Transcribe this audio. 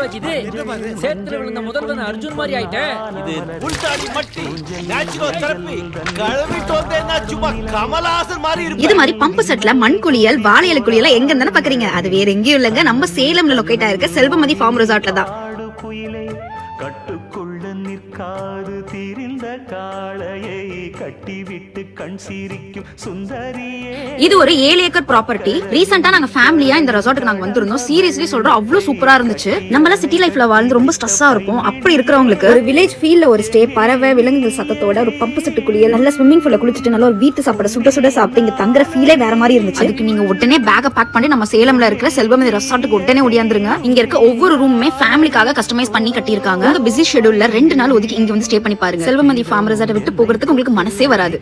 சிவாஜி இது சேத்துல விழுந்த முதல்வன் அர்ஜுன் மாதிரி ஆயிட்டேன். இது புல்தாடி மட்டி நேச்சுரல் தெரபி கழுவிட்டு வந்தேன்னா சும்மா கமலஹாசன் மாதிரி இருக்கு. இது மாதிரி பம்பு செட்ல மண் குளியல் வாழையில குளியல் எங்க இருந்தாலும் பாக்குறீங்க. அது வேற எங்கேயும் இல்லங்க, நம்ம சேலம்ல லொகேட் ஆயிருக்க செல்வமதி ஃபார்ம் ரிசார்ட்ல தான். கட்டுக்குள்ள நிற்காது தீரிந்த காளையை கட்டிவிட்டு கண் சிரிக்கும் சுந்தரியே. இது ஒரு 7 ஏக்கர் ப்ராப்பர்ட்டி. ரீசெண்டா நாங்க ஃபேமிலியா இந்த ரெசார்ட்டுக்கு நாங்க வந்திருந்தோம். சீரியஸ்லி சொல்றோம், அவ்வளவு சூப்பரா இருந்துச்சு. நம்மள சிட்டி லைஃப்ல வாழ்ந்து ரொம்ப ஸ்ட்ரெஸ்ஸா இருப்போம். அப்படி இருக்கிறவங்களுக்கு ஒரு வில்லேஜ் ஃபீல்ல ஒரு ஸ்டே, பறவை விலங்குகள் சத்தத்தோட ஒரு பம்பு செட்டு குளியல், நல்ல ஸ்விம்மிங் பூல்ல குளிச்சுட்டு நல்ல ஒரு வீட்டு சாப்பாடு சுட சுட சாப்பிட்டு இங்க தங்குற ஃபீலே வேற மாதிரி இருந்துச்சு. அதுக்கு நீங்க உடனே பேக்கை பேக் பண்ணி நம்ம சேலம்ல இருக்கிற செல்வமதி ரெசார்ட்டுக்கு உடனே ஓடியாந்துருங்க. இங்க இருக்க ஒவ்வொரு ரூமுமே ஃபேமிலிக்காக கஸ்டமைஸ் பண்ணி கட்டியிருக்காங்க. பிஸி ஷெட்யூல்ல 2 நாள் ஒதுக்கி இங்க வந்து ஸ்டே பண்ணி பாருங்க. செல்வமதி ஃபார்ம் ரெசார்ட்டை விட்டு போகிறதுக்கு உங்களுக்கு மனசே வராது.